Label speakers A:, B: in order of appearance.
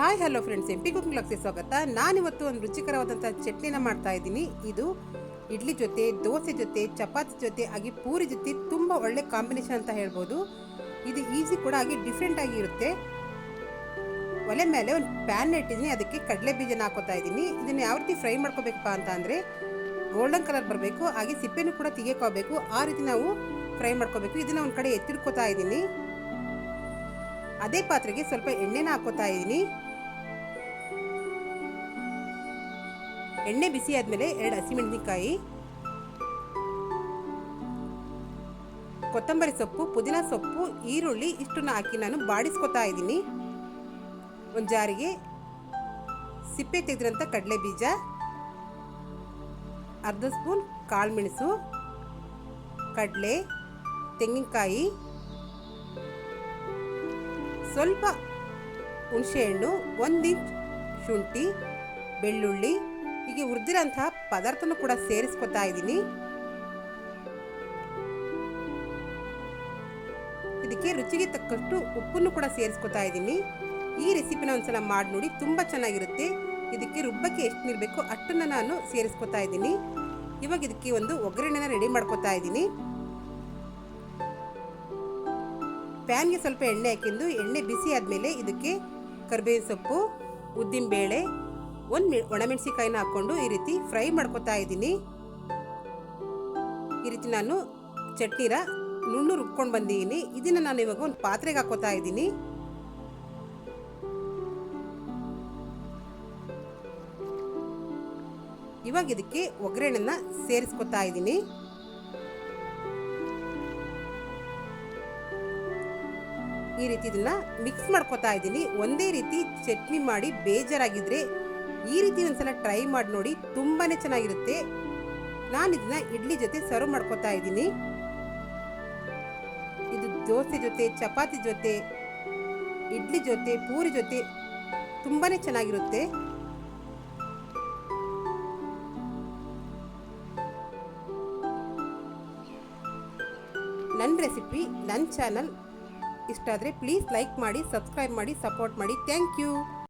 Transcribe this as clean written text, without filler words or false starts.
A: Hi hello friends, MP cooking ಬ್ಲಾಗ್ಸ್ಗೆ ಸ್ವಾಗತ. ನಾನಿವತ್ತು ಒಂದು ರುಚಿಕರವಾದಂಥ ಚಟ್ನಿನ ಮಾಡ್ತಾ ಇದ್ದೀನಿ. ಇದು ಇಡ್ಲಿ ಜೊತೆ, ದೋಸೆ ಜೊತೆ, ಚಪಾತಿ ಜೊತೆ ಹಾಗೆ ಪೂರಿ ಜೊತೆ ತುಂಬ ಒಳ್ಳೆ ಕಾಂಬಿನೇಷನ್ ಅಂತ ಹೇಳ್ಬೋದು. ಇದು ಈಸಿ ಕೂಡ ಆಗಿ ಡಿಫ್ರೆಂಟ್ ಆಗಿ ಇರುತ್ತೆ. ಒಲೆ ಮೇಲೆ ಒಂದು ಪ್ಯಾನ್ ಇಟ್ಟಿದ್ದೀನಿ, ಅದಕ್ಕೆ ಕಡಲೆ ಬೀಜನ ಹಾಕೋತಾ ಇದ್ದೀನಿ. ಇದನ್ನು ಯಾವ ರೀತಿ ಫ್ರೈ ಮಾಡ್ಕೋಬೇಕಪ್ಪ ಅಂತ ಅಂದರೆ ಗೋಲ್ಡನ್ ಕಲರ್ ಬರಬೇಕು, ಹಾಗೆ ಸಿಪ್ಪೆನೂ ಕೂಡ ತೆಗೆಯೋಕೋಬೇಕು. ಆ ರೀತಿ ನಾವು ಫ್ರೈ ಮಾಡ್ಕೋಬೇಕು. ಇದನ್ನು ಒಂದು ಕಡೆ ಎತ್ತಿಡ್ಕೋತಾ ಇದ್ದೀನಿ. ಅದೇ ಪಾತ್ರೆಗೆ ಸ್ವಲ್ಪ ಎಣ್ಣೆನ ಹಾಕೋತಾ ಇದ್ದೀನಿ. ಎಣ್ಣೆ ಬಿಸಿ ಆದಮೇಲೆ 2 ಹಸಿಮೆಣಸಿನಕಾಯಿ, ಕೊತ್ತಂಬರಿ ಸೊಪ್ಪು, ಪುದೀನ ಸೊಪ್ಪು, ಈರುಳ್ಳಿ ಇಷ್ಟನ್ನು ಹಾಕಿ ನಾನು ಬಾಡಿಸ್ಕೊತಾ ಇದ್ದೀನಿ. ಒಂದು ಜಾರಿಗೆ ಸಿಪ್ಪೆ ತೆಗೆದಿರೋಂಥ ಕಡಲೆ ಬೀಜ, ಅರ್ಧ ಸ್ಪೂನ್ ಕಾಳುಮೆಣಸು, ಕಡಲೆ, ತೆಂಗಿನಕಾಯಿ, ಸ್ವಲ್ಪ ಹುಣಸೆಹಣ್ಣು, 1 ಇಂಚ್ ಶುಂಠಿ, ಬೆಳ್ಳುಳ್ಳಿ, ಹೀಗೆ ಹುರಿದಿರೋಂತಹ ಪದಾರ್ಥನೂ ಕೂಡ ಸೇರಿಸ್ಕೊತಾ ಇದ್ದೀನಿ. ಇದಕ್ಕೆ ರುಚಿಗೆ ತಕ್ಕಷ್ಟು ಉಪ್ಪನ್ನು ಕೂಡ ಸೇರಿಸ್ಕೊತಾ ಇದ್ದೀನಿ. ಈ ರೆಸಿಪಿನ ಒಂದ್ಸಲ ಮಾಡಿ ನೋಡಿ, ತುಂಬ ಚೆನ್ನಾಗಿರುತ್ತೆ. ಇದಕ್ಕೆ ರುಬ್ಬಕ್ಕೆ ಎಷ್ಟು ನೀರು ಬೇಕೋ ಅಷ್ಟನ್ನು ನಾನು ಸೇರಿಸ್ಕೊತಾ ಇದ್ದೀನಿ. ಇವಾಗ ಇದಕ್ಕೆ ಒಂದು ಒಗ್ಗರಣೆನ ರೆಡಿ ಮಾಡ್ಕೊತಾ ಇದ್ದೀನಿ. ಪ್ಯಾನ್ಗೆ ಸ್ವಲ್ಪ ಎಣ್ಣೆ ಹಾಕಿದ್ದು, ಎಣ್ಣೆ ಬಿಸಿ ಆದಮೇಲೆ ಇದಕ್ಕೆ ಕರಿಬೇವಿನ ಸೊಪ್ಪು, ಉದ್ದಿನ ಬೇಳೆ, 1 ಒಣಮೆಣಸಿಕಾಯಿನ ಹಾಕ್ಕೊಂಡು ಈ ರೀತಿ ಫ್ರೈ ಮಾಡ್ಕೊತಾ ಇದ್ದೀನಿ. ಈ ರೀತಿ ನಾನು ಚಟ್ನಿನ ನುಣ್ಣು ರುಬ್ಕೊಂಡು ಬಂದಿದ್ದೀನಿ. ಇದನ್ನು ನಾನು ಇವಾಗ ಒಂದು ಪಾತ್ರೆಗೆ ಹಾಕೋತಾ ಇದ್ದೀನಿ. ಇವಾಗ ಇದಕ್ಕೆ ಒಗ್ಗರಣೆನ ಸೇರಿಸ್ಕೊತಾ ಇದ್ದೀನಿ. ಈ ರೀತಿ ಇದನ್ನ ಮಿಕ್ಸ್ ಮಾಡ್ಕೊತಾ ಇದ್ದೀನಿ. ಒಂದೇ ರೀತಿ ಚಟ್ನಿ ಮಾಡಿ ಬೇಜಾರಾಗಿದ್ರೆ ಈ ರೀತಿ ಒಂದ್ಸಲ ಟ್ರೈ ಮಾಡಿ ನೋಡಿ, ತುಂಬಾನೇ ಚೆನ್ನಾಗಿರುತ್ತೆ. ನಾನು ಇದನ್ನ ಇಡ್ಲಿ ಜೊತೆ ಸರ್ವ್ ಮಾಡ್ಕೊತಾ ಇದ್ದೀನಿ. ಇದು ದೋಸೆ ಜೊತೆ, ಚಪಾತಿ ಜೊತೆ, ಇಡ್ಲಿ ಜೊತೆ, ಪೂರಿ ಜೊತೆ ತುಂಬಾನೇ ಚೆನ್ನಾಗಿರುತ್ತೆ. ನನ್ನ ರೆಸಿಪಿ, ನನ್ನ ಚಾನಲ್ ಇಷ್ಟ ಆದರೆ ಪ್ಲೀಸ್ ಲೈಕ್ ಮಾಡಿ, ಸಬ್ಸ್ಕ್ರೈಬ್ ಮಾಡಿ, ಸಪೋರ್ಟ್ ಮಾಡಿ. Thank you.